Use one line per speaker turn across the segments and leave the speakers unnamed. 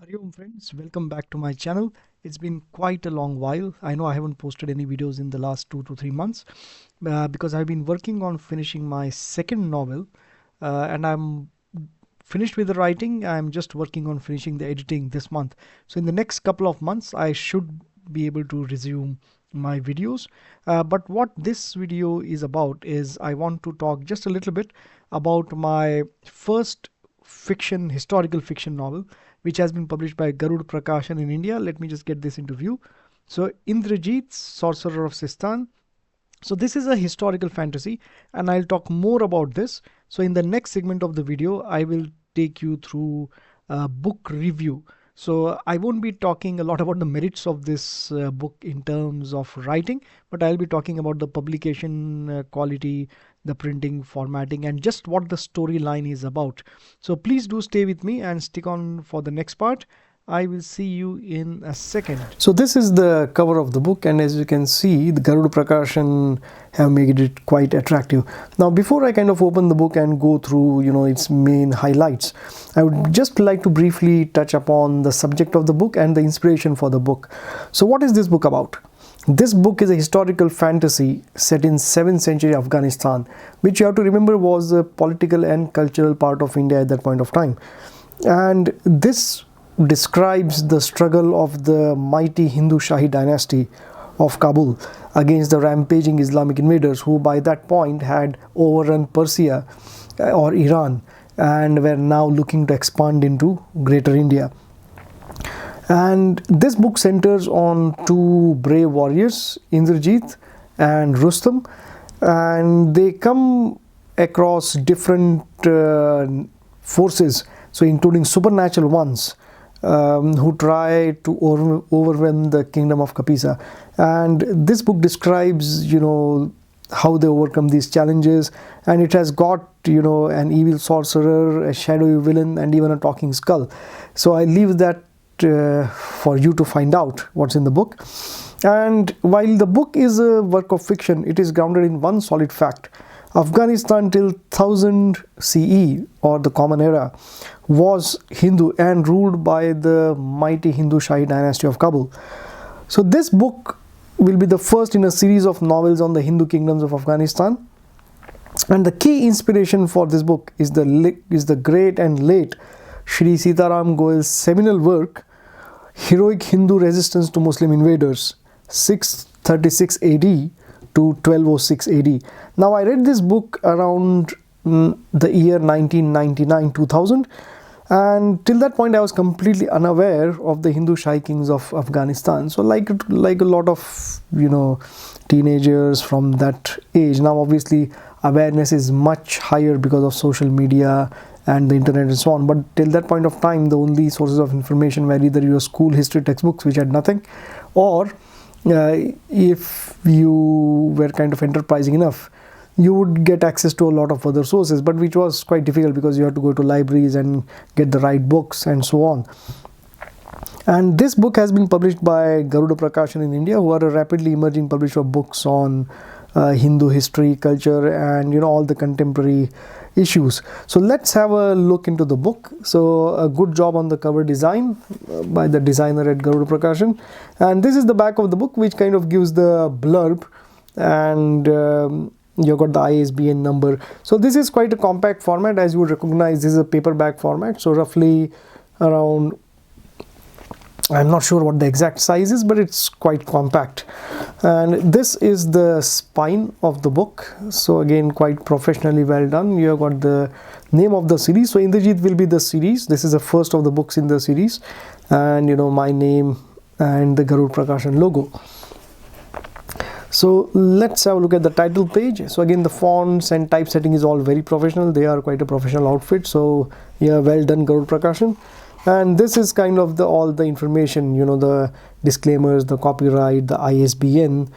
Hariom friends, welcome back to my channel. It's been quite a long while. I know I haven't posted any videos in the last 2 to 3 months because I've been working on finishing my second novel and I'm finished with the writing. I'm just working on finishing the editing this month. So in the next couple of months, I should be able to resume my videos. But what this video is about is I want to talk just a little bit about my first historical fiction novel, which has been published by Garud Prakashan in India. Let me just get this into view. So Indrajit, Sorcerer of Sistan. So this is a historical fantasy and I'll talk more about this. So in the next segment of the video, I will take you through a book review. So I won't be talking a lot about the merits of this book in terms of writing, but I'll be talking about the publication quality, the printing, formatting, and just what the storyline is about. So please do stay with me and stick on for the next part. I will see you in a second. So this is the cover of the book, and as you can see, the Garuda Prakashan have made it quite attractive. Now before I kind of open the book and go through its main highlights, I would just like to briefly touch upon the subject of the book and the inspiration for the book. So what is this book about? This book is a historical fantasy set in 7th century Afghanistan, which you have to remember was a political and cultural part of India at that point of time. And this describes the struggle of the mighty Hindu Shahi dynasty of Kabul against the rampaging Islamic invaders who by that point had overrun Persia or Iran and were now looking to expand into Greater India. And this book centers on two brave warriors, Indrajit and Rustom, and they come across different forces, so including supernatural ones, who try to overwhelm the kingdom of Kapisa. And this book describes, how they overcome these challenges, and it has got, an evil sorcerer, a shadowy villain, and even a talking skull. So I leave that for you to find out what's in the book. And while the book is a work of fiction, it is grounded in one solid fact. Afghanistan till 1000 CE, or the Common Era, was Hindu and ruled by the mighty Hindu Shahi dynasty of Kabul. So this book will be the first in a series of novels on the Hindu kingdoms of Afghanistan. And the key inspiration for this book is the great and late Shri Sitaram Goel's seminal work, Heroic Hindu Resistance to Muslim Invaders, 636 AD to 1206 AD. Now I read this book around the year 1999-2000, and till that point I was completely unaware of the Hindu Shahi kings of Afghanistan. So like a lot of teenagers from that age, now obviously awareness is much higher because of social media and the internet and so on, but till that point of time the only sources of information were either your school history textbooks, which had nothing, or if you were kind of enterprising enough, you would get access to a lot of other sources, but which was quite difficult because you had to go to libraries and get the right books and so on. And this book has been published by Garuda Prakashan in India, who are a rapidly emerging publisher of books on Hindu history, culture, and all the contemporary issues. So let's have a look into the book. So a good job on the cover design by the designer at Garuda Prakashan. And this is the back of the book, which kind of gives the blurb, and you've got the ISBN number. So this is quite a compact format. As you would recognize, this is a paperback format, so roughly around, I'm not sure what the exact size is, but it's quite compact. And this is the spine of the book. So again, quite professionally well done. You have got the name of the series. So Indrajit will be the series. This is the first of the books in the series. And my name and the Garud Prakashan logo. So let's have a look at the title page. So again, the fonts and typesetting is all very professional. They are quite a professional outfit. So yeah, well done, Garud Prakashan. And this is kind of all the information, the disclaimers, the copyright, the ISBN.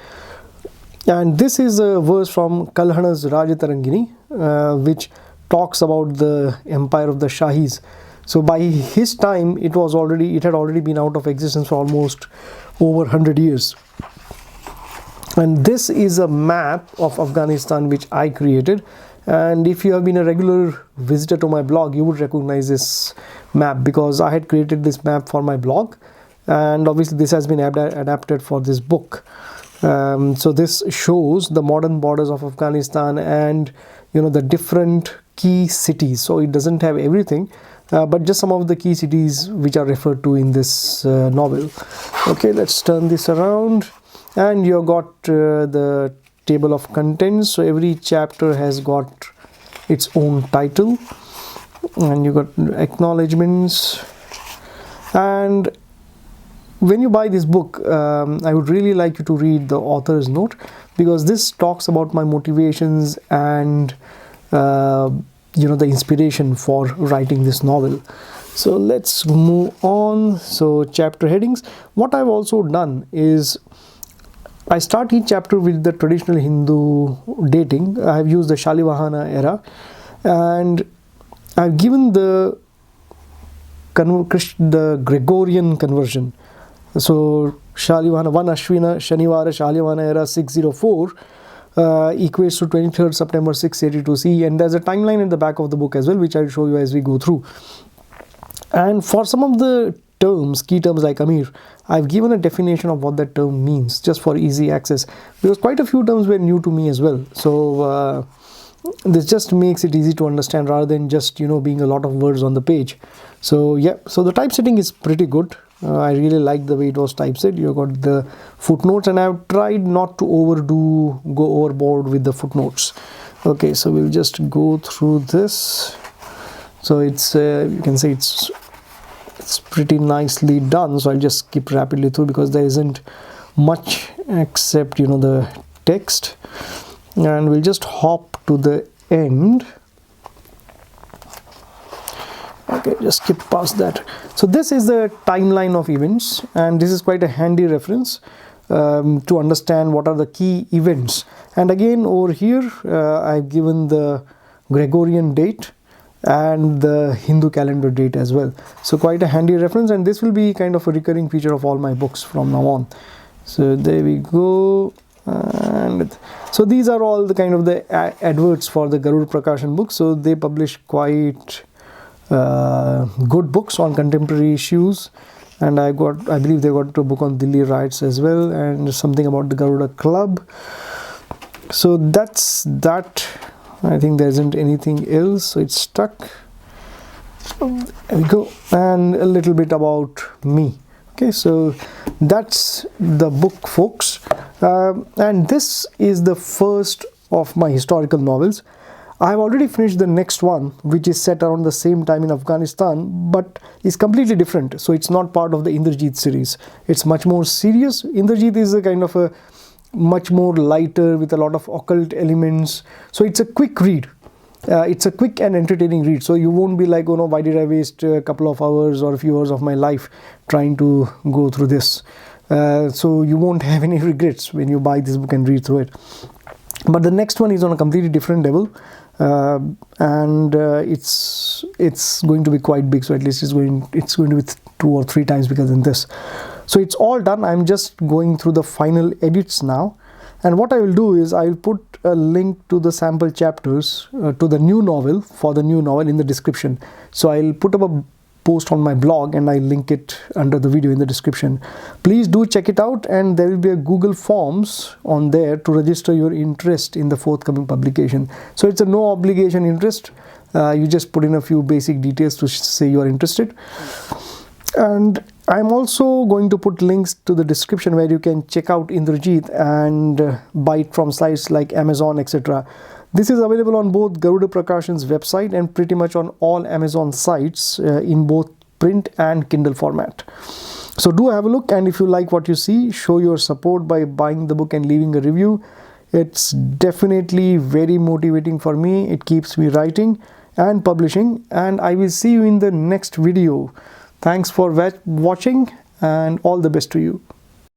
And this is a verse from Kalhana's Rajatarangini, which talks about the empire of the Shahis. So by his time, it had already been out of existence for almost over 100 years. And this is a map of Afghanistan which I created, And if you have been a regular visitor to my blog, you would recognize this map because I had created this map for my blog, and obviously this has been adapted for this book. So this shows the modern borders of Afghanistan and the different key cities. So it doesn't have everything, but just some of the key cities which are referred to in this novel. Okay, let's turn this around, and you got the table of contents. So every chapter has got its own title, and you got acknowledgements. And when you buy this book, I would really like you to read the author's note, because this talks about my motivations and the inspiration for writing this novel. So let's move on. So chapter headings. What I've also done is I start each chapter with the traditional Hindu dating. I have used the Shalivahana era, and I've given the Gregorian conversion. So Shalivahana 1 Ashwina Shanivara Shalivahana era 604 equates to 23rd September 682 CE, and there's a timeline in the back of the book as well, which I'll show you as we go through. And for some of the terms, key terms like Amir, I've given a definition of what that term means just for easy access, because quite a few terms were new to me as well. So this just makes it easy to understand rather than just being a lot of words on the page. So yeah, so the typesetting is pretty good. I really like the way it was typeset. You got the footnotes, and I've tried not to go overboard with the footnotes. Okay, so we'll just go through this. So it's you can say it's pretty nicely done. So I'll just skip rapidly through because there isn't much except the text, and we'll just hop to the end. Okay, just skip past that. So this is the timeline of events, and this is quite a handy reference to understand what are the key events. And again over here I've given the Gregorian date and the Hindu calendar date as well. So quite a handy reference, and this will be kind of a recurring feature of all my books from now on. So there we go. And so these are all the kind of the adverts for the Garuda Prakashan books. So they publish quite good books on contemporary issues, and I believe they got a book on Delhi riots as well, and something about the Garuda Club. So that's that. I think there isn't anything else, so it's stuck. There we go. And a little bit about me. Okay, so that's the book, folks, and this is the first of my historical novels. I've already finished the next one, which is set around the same time in Afghanistan, but is completely different. So it's not part of the Indrajit series. It's much more serious. Indrajit is a kind of a much more lighter with a lot of occult elements. So it's a quick read. It's a quick and entertaining read. So you won't be like, oh no, why did I waste a couple of hours or a few hours of my life trying to go through this? So you won't have any regrets when you buy this book and read through it. But the next one is on a completely different level. And it's going to be quite big, so at least it's going to be 2 or 3 times bigger than this. So it's all done. I'm just going through the final edits now, and what I will do is I will put a link to the sample chapters to the new novel in the description. So I'll put up a post on my blog and I link it under the video in the description. Please do check it out, and there will be a Google Forms on there to register your interest in the forthcoming publication. So it's a no obligation interest. You just put in a few basic details to say you are interested. And I'm also going to put links to the description where you can check out Indrajit and buy it from sites like Amazon, etc. This is available on both Garuda Prakashan's website and pretty much on all Amazon sites in both print and Kindle format. So do have a look, and if you like what you see, show your support by buying the book and leaving a review. It's definitely very motivating for me. It keeps me writing and publishing, and I will see you in the next video. Thanks for watching, and all the best to you.